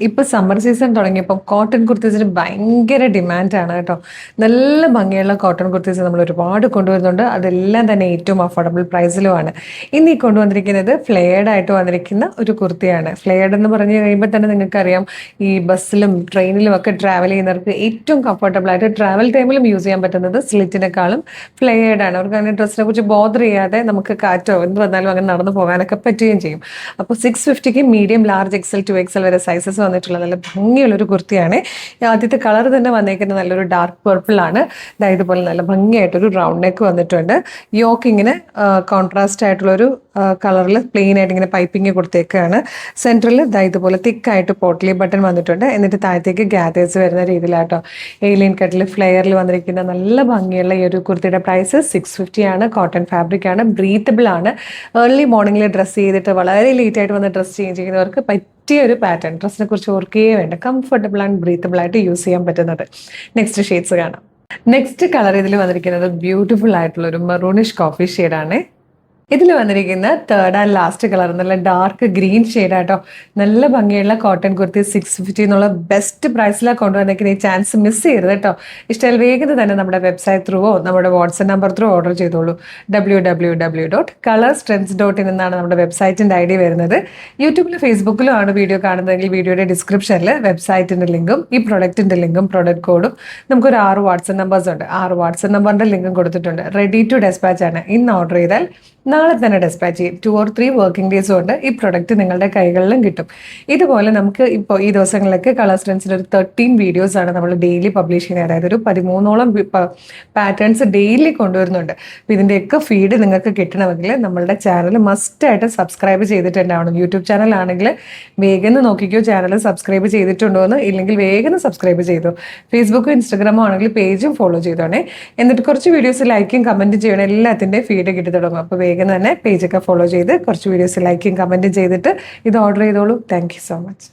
ഇപ്പൊ summer season തുടങ്ങിയപ്പോൾ cotton കുർത്തീസിന് ഭയങ്കര ഡിമാൻഡാണ് കേട്ടോ. നല്ല ഭംഗിയുള്ള കോട്ടൺ കുർത്തീസ് നമ്മൾ ഒരുപാട് കൊണ്ടുവരുന്നുണ്ട്. അതെല്ലാം തന്നെ ഏറ്റവും അഫോർഡബിൾ പ്രൈസിലുമാണ്. ഇന്ന് ഈ കൊണ്ടുവന്നിരിക്കുന്നത് ഫ്ലെയർഡ് ആയിട്ട് വന്നിരിക്കുന്ന ഒരു കുർത്തിയാണ്. ഫ്ലെയർഡ് എന്ന് പറഞ്ഞു കഴിയുമ്പോൾ തന്നെ നിങ്ങൾക്കറിയാം, ഈ ബസ്സിലും ട്രെയിനിലും ഒക്കെ ട്രാവൽ ചെയ്യുന്നവർക്ക് ഏറ്റവും കംഫർട്ടബിൾ ആയിട്ട് ട്രാവൽ ടൈമിലും യൂസ് ചെയ്യാൻ പറ്റുന്നത് സ്ലിറ്റിനെക്കാളും ഫ്ലെയർഡ് ആണ്. അവർക്ക് അങ്ങനെ ഡ്രസ്സിനെ കുറിച്ച് ബോധർ ചെയ്യാതെ നമുക്ക് കാറ്റോ എന്ത് വന്നാലും അങ്ങനെ നടന്നു പോകാനൊക്കെ പറ്റുകയും ചെയ്യും. അപ്പോൾ 650 മീഡിയം, ലാർജ്, എക്സൽ, 2XL വരെ സൈസസ് വന്നിട്ടുള്ള നല്ല ഭംഗിയുള്ളൊരു കുർത്തിയാണ്. ആദ്യത്തെ കളർ തന്നെ വന്നേക്കുന്നത് നല്ലൊരു ഡാർക്ക് പർപ്പിൾ ആണ്. ഇതുപോലെ നല്ല ഭംഗിയായിട്ടൊരു റൗണ്ട് നെക്ക് വന്നിട്ടുണ്ട്. യോക്ക് ഇങ്ങനെ കോൺട്രാസ്റ്റ് ആയിട്ടുള്ളൊരു കളറിൽ പ്ലെയിൻ ആയിട്ട് ഇങ്ങനെ പൈപ്പിങ് കൊടുത്തേക്കാണ്. സെൻറ്ററിൽ ഇതുപോലെ തിക്കായിട്ട് പോട്ട്ലി ബട്ടൺ വന്നിട്ടുണ്ട്. എന്നിട്ട് താഴത്തേക്ക് ഗ്യാതേഴ്സ് വരുന്ന രീതിയിലാട്ടോ ഏലിയൻ കട്ടിൽ ഫ്ലെയറിൽ വന്നിരിക്കുന്ന നല്ല ഭംഗിയുള്ള ഈ ഒരു കുർത്തിയുടെ പ്രൈസ് 650 ആണ്. കോട്ടൺ ഫാബ്രിക് ആണ്, ബ്രീത്തബിൾ ആണ്. ഏർലി മോർണിംഗിൽ ഡ്രസ്സ് ചെയ്തിട്ട് വളരെ ലേറ്റ് ആയിട്ട് വന്ന് ഡ്രസ്സ് ചെയ്യുന്നവർക്ക് പറ്റിയ ഒരു പാറ്റേൺ. ഡ്രസ്സിനെ കുറിച്ച് ഓർക്കുകയേ വേണ്ട. കംഫർട്ടബിൾ ആൻഡ് ബ്രീത്തബിൾ ആയിട്ട് യൂസ് ചെയ്യാൻ പറ്റുന്നത്. നെക്സ്റ്റ് ഷെയ്ഡ്സ് കാണാം. നെക്സ്റ്റ് കളർ ഇതിൽ വന്നിരിക്കുന്നത് ബ്യൂട്ടിഫുൾ ആയിട്ടുള്ള ഒരു മെറൂണിഷ് കോഫി ഷെയ്ഡാണ്. ഇതിൽ വന്നിരിക്കുന്ന തേർഡ് ആൻഡ് ലാസ്റ്റ് കളർ നല്ല ഡാർക്ക് ഗ്രീൻ ഷെയ്ഡാട്ടോ. നല്ല ഭംഗിയുള്ള കോട്ടൺ കുർത്തി 650 എന്നുള്ള ബെസ്റ്റ് പ്രൈസിലാണ് കൊണ്ടുവന്നിരിക്കുന്ന. ഈ ചാൻസ് മിസ് ചെയ്യരുത് കേട്ടോ. ഇഷ്ടമായി വേഗം തന്നെ നമ്മുടെ വെബ്സൈറ്റ് ത്രൂവോ നമ്മുടെ വാട്സ്ആപ്പ് നമ്പർ ത്രൂ ഓർഡർ ചെയ്തോളൂ. www.colorstrends.in എന്നാണ് നമ്മുടെ വെബ്സൈറ്റിൻ്റെ ID വരുന്നത്. യൂട്യൂബിലും ഫേസ്ബുക്കിലും ആണ് വീഡിയോ കാണുന്നതെങ്കിൽ വീഡിയോയുടെ ഡിസ്ക്രിപ്ഷനിൽ വെബ്സൈറ്റിൻ്റെ ലിങ്കും ഈ പ്രൊഡക്റ്റിൻ്റെ ലിങ്കും പ്രൊഡക്റ്റ് കോഡും നമുക്കൊരു 6 വാട്സ്ആപ്പ് നമ്പേഴ്സ് ഉണ്ട്. 6 വാട്സ്ആപ്പ് നമ്പറിൻ്റെ ലിങ്കും കൊടുത്തിട്ടുണ്ട്. റെഡി ടു ഡെസ്പാച്ച് ആണ്. ഇന്ന് ഓർഡർ ചെയ്താൽ നാളെ തന്നെ ഡെസ്പാച്ച് ചെയ്യും. 2 or 3 വർക്കിംഗ് ഡേയ്സ് കൊണ്ട് ഈ പ്രൊഡക്റ്റ് നിങ്ങളുടെ കൈകളിലും കിട്ടും. ഇതുപോലെ നമുക്ക് ഇപ്പോൾ ഈ ദിവസങ്ങളിലൊക്കെ കളേഴ്സ് ട്രെൻഡ്സിൽ ഒരു 13 വീഡിയോസ് ആണ് നമ്മൾ ഡെയിലി പബ്ലിഷ് ചെയ്യുന്നത്. അതായത് ഒരു 13ഓളം പാറ്റേൺസ് ഡെയിലി കൊണ്ടുവരുന്നുണ്ട്. അപ്പോൾ ഇതിൻ്റെയൊക്കെ ഫീഡ് നിങ്ങൾക്ക് കിട്ടണമെങ്കിൽ നമ്മളുടെ ചാനൽ മസ്റ്റായിട്ട് സബ്സ്ക്രൈബ് ചെയ്തിട്ടുണ്ടാവണം. യൂട്യൂബ് ചാനലാണെങ്കിൽ വേഗം നോക്കിക്കോ ചാനൽ സബ്സ്ക്രൈബ് ചെയ്തിട്ടുണ്ടോ എന്ന്. ഇല്ലെങ്കിൽ വേഗം സബ്സ്ക്രൈബ് ചെയ്തു. ഫേസ്ബുക്കും ഇൻസ്റ്റാഗ്രാമോ ആണെങ്കിൽ പേജും ഫോളോ ചെയ്തോണേ. എന്നിട്ട് കുറച്ച് വീഡിയോസ് ലൈക്കും കമൻറ്റും ചെയ്യണം. എല്ലാത്തിൻ്റെ ഫീഡ് കിട്ടി തുടങ്ങും. അപ്പോൾ വേഗം തന്നെ പേജൊക്കെ ഫോളോ ചെയ്ത് കുറച്ച് വീഡിയോസ് ലൈക്കും കമൻറ്റും ചെയ്തിട്ട് ഇത് ഓർഡർ ചെയ്തോളൂ. Thank you so much.